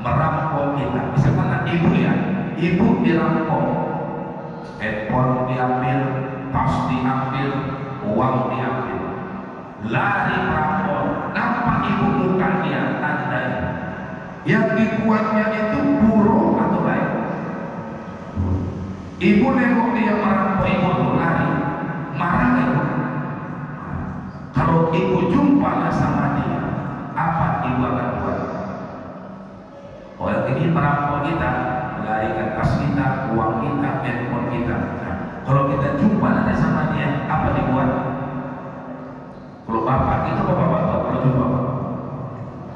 merampok kita. Misalkan ibu ya, ibu dirampok, handphone diambil, tas diambil, uang diambil, lari perampok, nampak ibu mukanya tanda yang dibuatnya itu buruk atau baik. Ibu nengok dia merampok, ibu tuh lari, marah ibu. Kalau ibu jumpa sama dia, apa ibu akan buat? Orang ini merampok kita, melarikan tas kita, uang kita, handphone kita. Nah, kalau kita jumpa nanti sama dia, apa dibuat? Kalau bapak itu bapak kalau jumpa,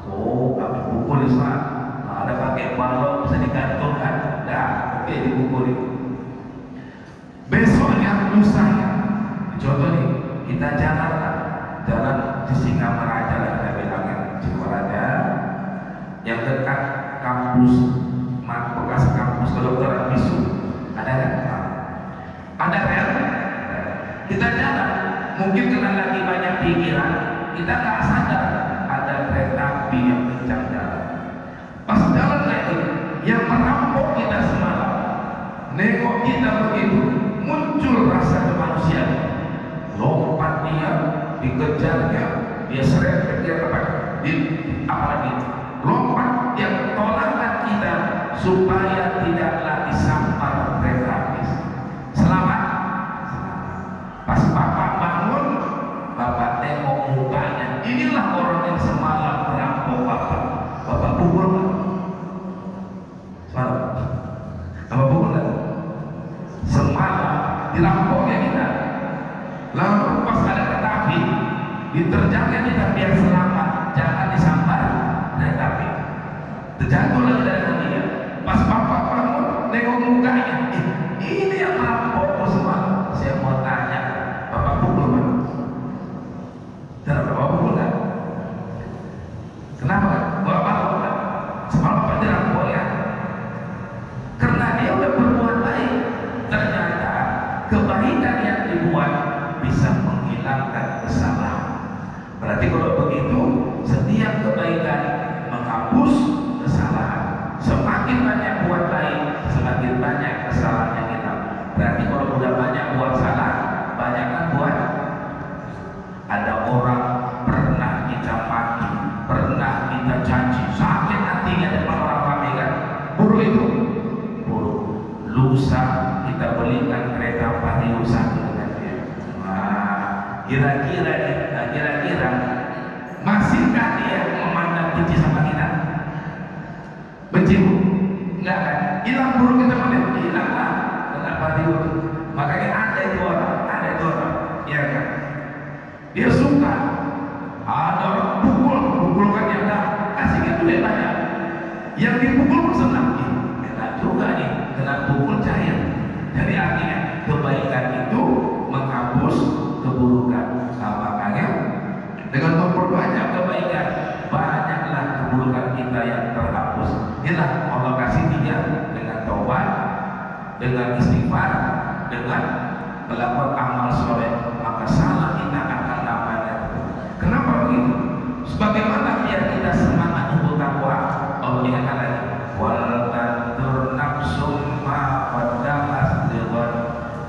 oh kami pukul Islam, nah, ada pakai balok bisa digantungkan, dah, oke dipukul. Besoknya lusanya, contoh nih, kita jalan di Singamaraja lah kita bilangnya, Singamaraja, yang dekat kampus, bekas kampus kedokteran Bisu, ada kan? Ada rel, kita jalan, mungkin karena lagi banyak pikiran, kita nggak sadar ada kereta api yang kencang jalan. Pas jalan lagi, yang merampok kita semalam, nengok kita begitu, muncul rasa kemanusiaan, lompat dia, dikejarnya, dia seret dia apalagi lompat yang tolakkan kita supaya tidaklah disampar kereta api. Selamat. Pas bapak bangun, bapak tengok mukanya, inilah orang yang semalam merampok bapak. Bapak pukul kan? Semalam bapak pukul kan? Semalam dirampoknya kita. Lalu pas ada kereta api, diterjangnya kita biar selamat, jangan disampar kereta api. Terjatuh lagi dari dia. Pas bapak bangun, nengok mukanya, ini yang merampok semalam. Saya mau tanya, bapak pukul kan? Bapak pukul kan? Kenapa kan? Bapak pukul kan? Semalam bapak dirampok ya? Karena dia udah berbuat baik. Ternyata kebaikan yang dibuat bisa menghilangkan kesalahan. Berarti kalau begitu, setiap kebaikan menghapus kesalahan. Semakin banyak buat baik, semakin banyak kesalahan yang kita. Berarti kalau udah banyak buat salah, banyak kan buat. Ada orang pernah kita maki, pernah kita caci, sakit hatinya depan orang ramai kan. Buruk itu, buruk. Lusa kita belikan kereta pariwisata dengan dia. Kira-kira masihkah dia memandang benci sama kita? Benci? Enggak kan? Hilang buruk kita melihat, hilanglah. Kenapa dia? Makanya ada itu orang, ya kan? Dia suka. Ada orang pukulkan yang dah kasihnya duit banyak. Yang dipukul pun senang. Enak juga nih, kena pukul cair. Jadi artinya kebaikan itu menghapus keburukan. Nah, makanya dengan memperbanyak kebaikan, banyaklah keburukan kita yang terhapus. Inilah Allah kasih dia dengan taubat, dengan istighfar, dengan melakukan amal soleh, maka salah kita akan namanya. Kenapa begitu? Sebagaimana biar kita semangat untuk takwa, Allah ingatkan lagi, wal tandur nafsum ma qaddamat lighad.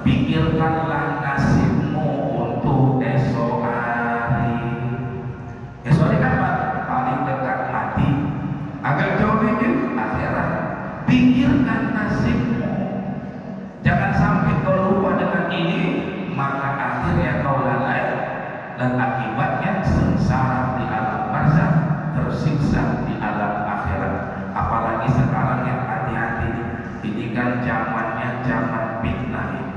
Pikirkanlah nasibmu untuk esok hari. Esok hari kapan? Paling dekat mati, agak jauh dikit akhirat. Pikirkan nasibmu, jangan sampai kau lupa dengan ini, maka akhirnya kau lalai dan akibatnya sengsara di alam barzakh, tersiksa di alam akhirat. Apalagi sekarang yang hati-hati, ini kan zamannya zaman fitnah ini.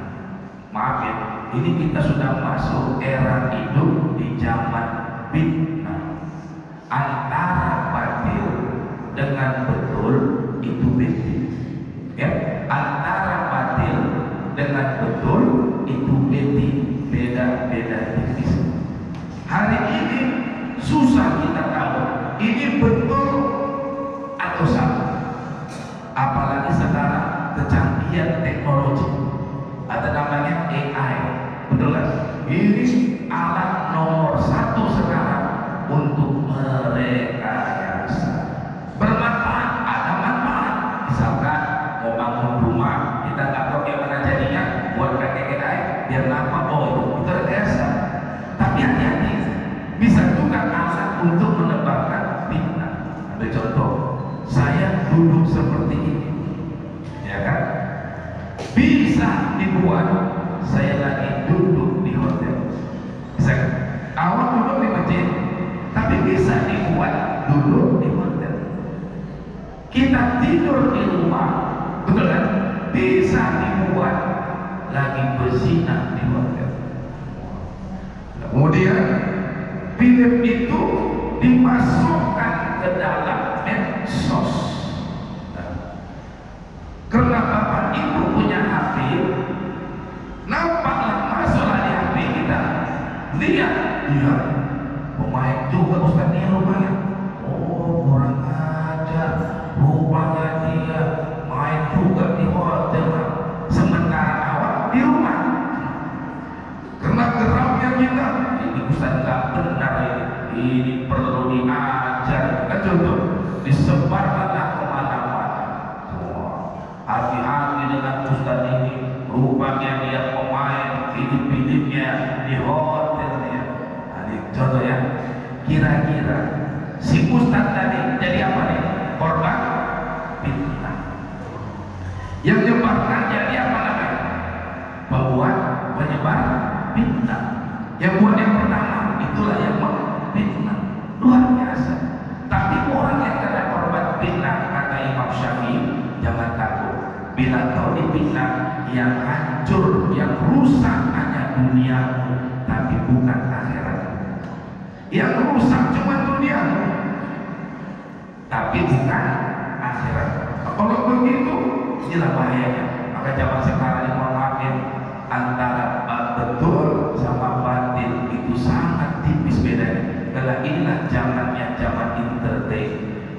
Maaf ya, ini kita sudah masuk era hidup di zaman fitnah. Antara batil dengan betul itu beda. Ya, antara batil dengan betul itu beda tipis. Hari ini susah kita tahu ini betul atau salah. Apalagi sekarang kecanggihan teknologi, ada namanya AI, betul kan? Ini alat nomor 1 sekarang untuk merekayasa. Bermanfaat, ada saya duduk seperti ini, ya kan? Bisa dibuat saya lagi duduk di hotel. Bisa kan? Awal duduk di masjid, tapi bisa dibuat duduk di hotel. Kita tidur di rumah, betul kan? Bisa dibuat lagi berzina di hotel. Kemudian film itu dimasukkan ke dalam medsos. Karena bapak ibu punya HP, nampaklah masuklah di HP kita. Lihat, iya, pemain juga Ustaz ini rupanya. Oh, kurang ajar, rupanya dia main juga di hotel. Sementara awal di rumah. Karena geramnya kita, ini Ustaz nggak benar ini perlu diajar. Kan contoh, disebarkanlah kemana-mana. Hati-hati dengan Ustaz ini, rupanya dia pemain film-filmnya di hotelnya. Nah, ini contoh ya. Kira-kira si Ustaz tadi jadi apa nih? Korban fitnah. Yang nyebarkan jadi apa namanya? Pembuat, penyebar fitnah. Yang buat yang pertama itulah yang fitnah. Luar biasa. Tapi orang yang kena korban fitnah, kata Imam Syafi'i, jangan takut. Bila kau difitnah, yang hancur, yang rusak hanya duniamu, tapi bukan akhirat. Yang rusak cuma duniamu, tapi bukan akhirat. Kalau begitu, inilah bahayanya. Maka zaman sekarang ini mohon maaf, antara betul sama batil itu sangat tipis bedanya. Karena inilah zamannya zaman entertain,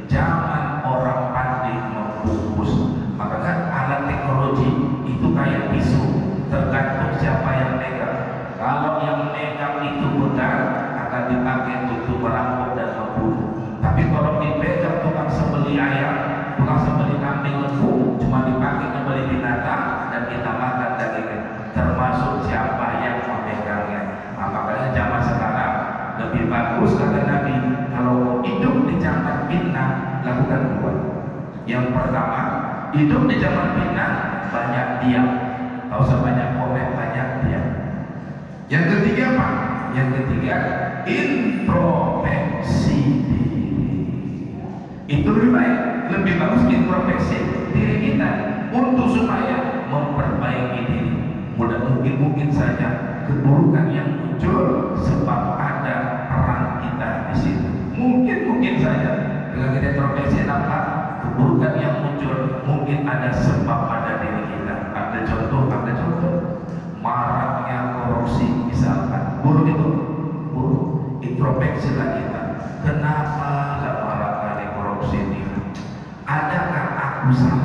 zaman orang pandai membungkus. Maka kan alat teknologi itu kayak pisau, tergantung siapa yang megang. Kalau yang megang itu benar, akan dipakai untuk merampok dan membunuh. Tapi kalau dipegang tukang sembeli ayam, tukang sembeli kambing lembu, cuma dipakai membeli binatang dan kita makan dagingnya. Termasuk siapa yang memegangnya. Nah, makanya zaman sekarang lebih bagus kata Nabi, kalau hidup di zaman fitnah, lakukan dua. Yang pertama, hidup di zaman fitnah, banyak diam. Tak usah banyak komen, banyak diam. Yang ketiga apa? Yang ketiga, introspeksi diri. Itu lebih baik, lebih bagus introspeksi diri kita untuk supaya memperbaiki diri. Mungkin saja keburukan yang muncul sebab ada peran kita di situ. Mungkin saja dengan kita introspeksi nampak keburukan yang muncul, mungkin ada sebab pada diri kita. Ada contoh, maraknya korupsi misalkan. Buruk itu, buruk. Introspeksilah kita. Kenapa marak kali korupsi ini? Adakah aku salah?